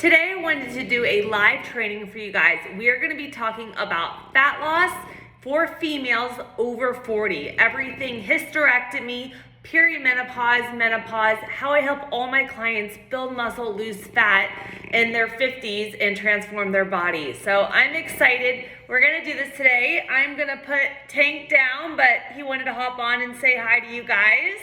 Today I wanted to do a live training for you guys. We are going to be talking about fat loss for females over 40. Everything hysterectomy, perimenopause, menopause, how I help all my clients build muscle, lose fat in their 50s and transform their bodies. So I'm excited. We're going to do this today. I'm going to put Tank down, but he wanted to hop on and say hi to you guys.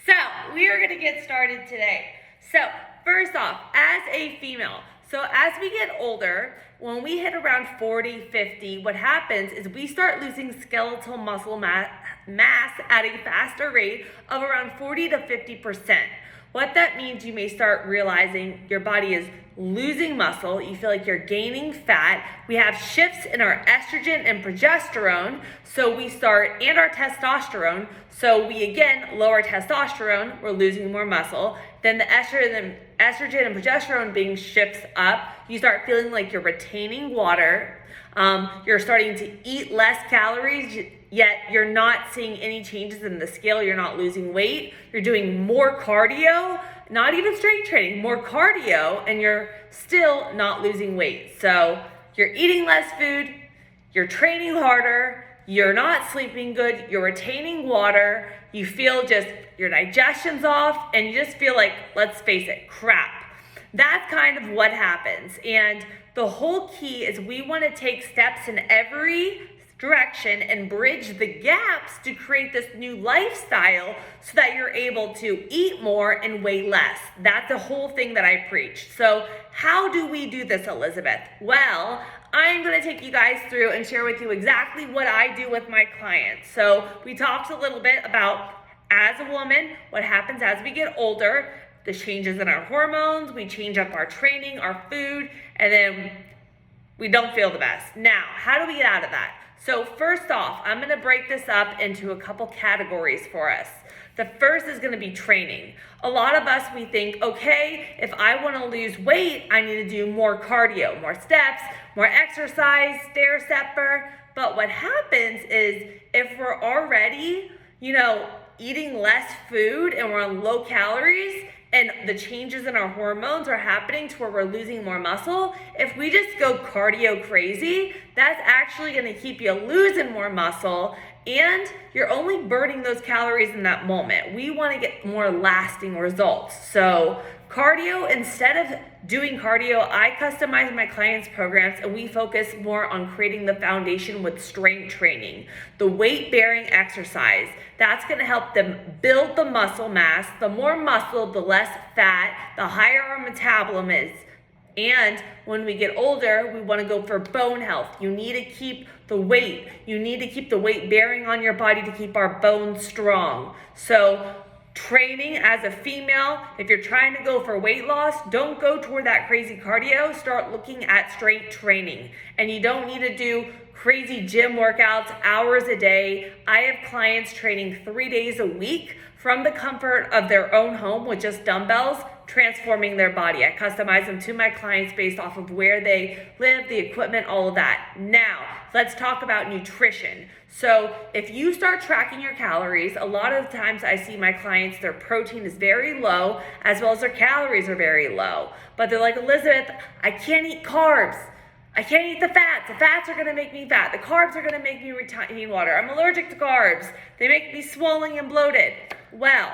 So we are going to get started today. So first off, as a female, so as we get older, when we hit around 40, 50, what happens is we start losing skeletal muscle mass at a faster rate of around 40 to 50%. What that means, you may start realizing your body is losing muscle, you feel like you're gaining fat. We have shifts in our estrogen and progesterone, and our testosterone. So we again lower testosterone, we're losing more muscle. Then the estrogen and progesterone being shifts up, you start feeling like you're retaining water. You're starting to eat less calories, yet you're not seeing any changes in the scale. You're not losing weight. You're doing more cardio, not even strength training, more cardio, and you're still not losing weight. So you're eating less food, you're training harder, you're not sleeping good, you're retaining water, you feel just your digestion's off, and you just feel like, let's face it, crap. That's kind of what happens. And the whole key is we want to take steps in every direction and bridge the gaps to create this new lifestyle so that you're able to eat more and weigh less. That's the whole thing that I preach. So how do we do this, Elizabeth? Well, I'm going to take you guys through and share with you exactly what I do with my clients. So we talked a little bit about, as a woman, what happens as we get older, the changes in our hormones, we change up our training, our food, and then we don't feel the best. Now, how do we get out of that? So first off, I'm going to break this up into a couple categories for us. The first is going to be training. A lot of us, we think, okay, if I want to lose weight, I need to do more cardio, more steps, more exercise, stair stepper. But what happens is if we're already, eating less food and we're on low calories, and the changes in our hormones are happening to where we're losing more muscle, if we just go cardio crazy, that's actually going to keep you losing more muscle, and you're only burning those calories in that moment. We want to get more lasting results. So cardio, instead of doing cardio, I customize my clients' programs and we focus more on creating the foundation with strength training, the weight-bearing exercise. That's going to help them build the muscle mass. The more muscle, the less fat, the higher our metabolism is. And when we get older, we want to go for bone health. You need to keep the weight. You need to keep the weight bearing on your body to keep our bones strong. So training as a female, if you're trying to go for weight loss, don't go toward that crazy cardio. Start looking at strength training. And you don't need to do crazy gym workouts hours a day. I have clients training 3 days a week from the comfort of their own home with just dumbbells, transforming their body. I customize them to my clients based off of where they live, the equipment, all of that. Now, let's talk about nutrition. So if you start tracking your calories, a lot of the times I see my clients, their protein is very low, as well as their calories are very low. But they're like, Elizabeth, I can't eat carbs. I can't eat the fats. The fats are going to make me fat. The carbs are going to make me retain water. I'm allergic to carbs. They make me swollen and bloated. Well,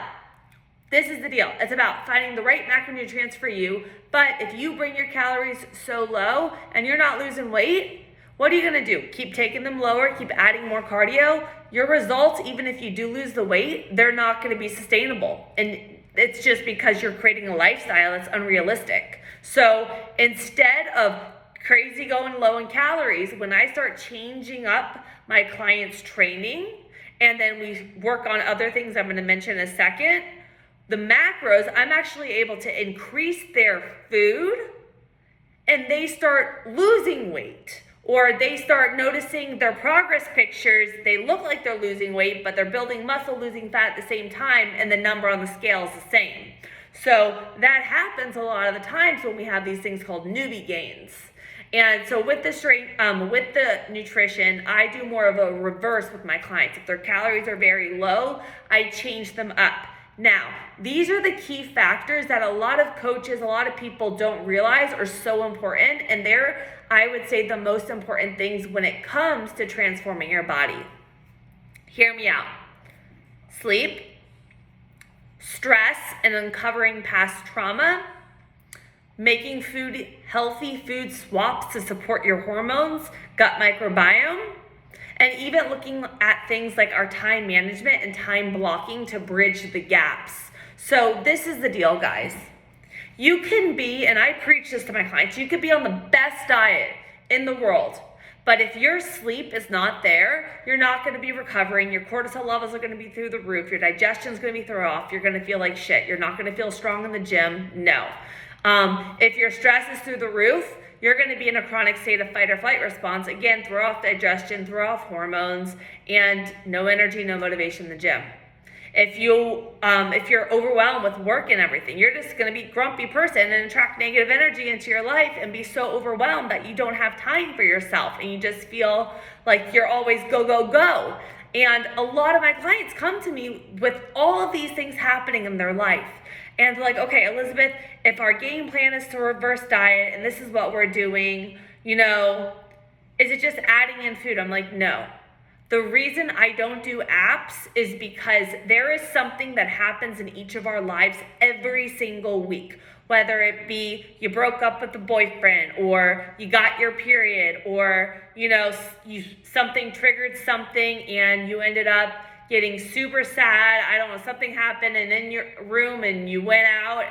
this is the deal. It's about finding the right macronutrients for you. But if you bring your calories so low and you're not losing weight, what are you going to do? Keep taking them lower, keep adding more cardio. Your results, even if you do lose the weight, they're not going to be sustainable. And it's just because you're creating a lifestyle that's unrealistic. So instead of crazy going low in calories, when I start changing up my clients' training, and then we work on other things I'm going to mention in a second, the macros, I'm actually able to increase their food and they start losing weight, or they start noticing their progress pictures. They look like they're losing weight, but they're building muscle, losing fat at the same time, and the number on the scale is the same. So that happens a lot of the times when we have these things called newbie gains. And so with the nutrition, I do more of a reverse with my clients. If their calories are very low, I change them up. Now, these are the key factors that a lot of coaches, a lot of people don't realize are so important, and they're, I would say, the most important things when it comes to transforming your body. Hear me out. Sleep, stress and uncovering past trauma, making healthy food swaps to support your hormones, gut microbiome, and even looking at things like our time management and time blocking to bridge the gaps. So this is the deal, guys. You can be, and I preach this to my clients, you could be on the best diet in the world, but if your sleep is not there, you're not gonna be recovering, your cortisol levels are gonna be through the roof, your digestion's gonna be thrown off, you're gonna feel like shit, you're not gonna feel strong in the gym, no. If your stress is through the roof, you're going to be in a chronic state of fight or flight response. Again, throw off digestion, throw off hormones, and no energy, no motivation in the gym. If you're overwhelmed with work and everything, you're just going to be a grumpy person and attract negative energy into your life and be so overwhelmed that you don't have time for yourself and you just feel like you're always go, go, go. And a lot of my clients come to me with all of these things happening in their life. And they're like, okay, Elizabeth, if our game plan is to reverse diet and this is what we're doing, is it just adding in food? I'm like, no. The reason I don't do apps is because there is something that happens in each of our lives every single week. Whether it be you broke up with the boyfriend, or you got your period, or something triggered something and you ended up getting super sad, I don't know, something happened and in your room and you went out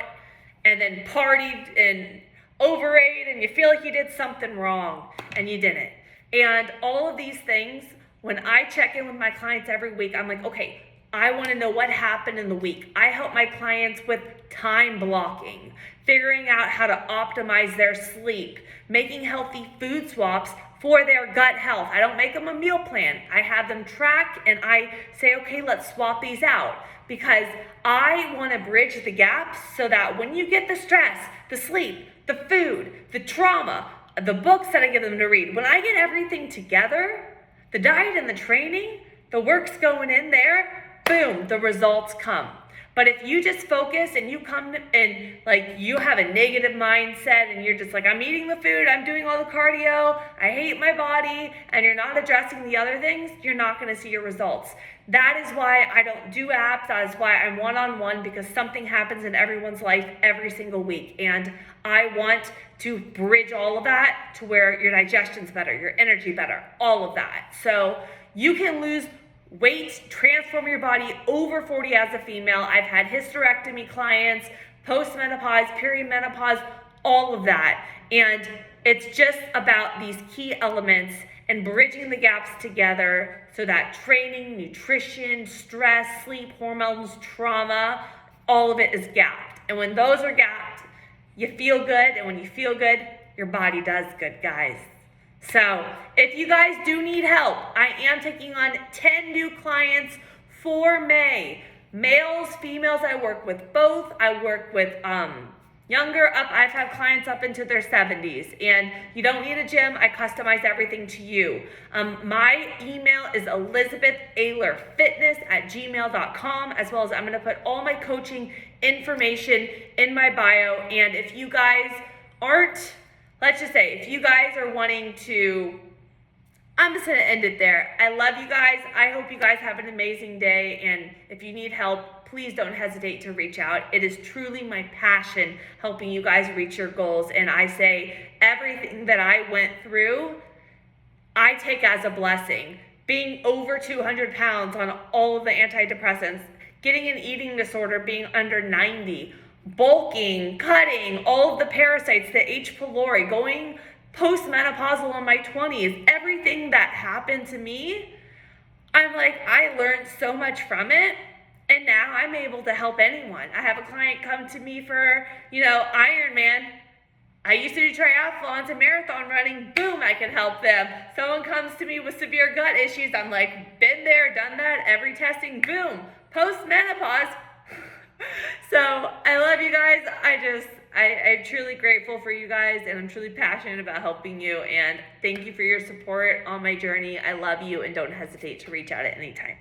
and then partied and overate and you feel like you did something wrong and you didn't. And all of these things, when I check in with my clients every week, I'm like, okay, I want to know what happened in the week. I help my clients with time blocking, figuring out how to optimize their sleep, making healthy food swaps for their gut health. I don't make them a meal plan. I have them track and I say, okay, let's swap these out, because I want to bridge the gaps so that when you get the stress, the sleep, the food, the trauma, the books that I give them to read, when I get everything together, the diet and the training, the work's going in there, boom, the results come. But if you just focus and you come and you have a negative mindset and you're just like, I'm eating the food, I'm doing all the cardio, I hate my body, and you're not addressing the other things, you're not going to see your results. That is why I don't do apps. That is why I'm one-on-one, because something happens in everyone's life every single week. And I want to bridge all of that to where your digestion's better, your energy better, all of that. So you can lose weight, transform your body over 40 as a female. I've had hysterectomy clients, postmenopause, perimenopause, all of that. And it's just about these key elements and bridging the gaps together so that training, nutrition, stress, sleep, hormones, trauma, all of it is gapped. And when those are gapped, you feel good. And when you feel good, your body does good, guys. So if you guys do need help, I am taking on 10 new clients for May. Males, females, I work with both. I work with younger up. I've had clients up into their 70s, and you don't need a gym. I customize everything to you. My email is elizabethaylerfitness@gmail.com, as well as I'm going to put all my coaching information in my bio. And if you guys aren't, let's just say, if you guys are wanting to, I'm just going to end it there. I love you guys. I hope you guys have an amazing day. And if you need help, please don't hesitate to reach out. It is truly my passion helping you guys reach your goals. And I say everything that I went through, I take as a blessing. Being over 200 pounds on all of the antidepressants, getting an eating disorder, being under 90, bulking, cutting, all of the parasites, the H. pylori, going postmenopausal in my 20s, everything that happened to me, I'm like, I learned so much from it, and now I'm able to help anyone. I have a client come to me for, Ironman. I used to do triathlons and marathon running, boom, I can help them. Someone comes to me with severe gut issues, I'm like, been there, done that, every testing, boom, postmenopause. So I love you guys. I'm truly grateful for you guys, and I'm truly passionate about helping you. And thank you for your support on my journey. I love you, and don't hesitate to reach out at any time.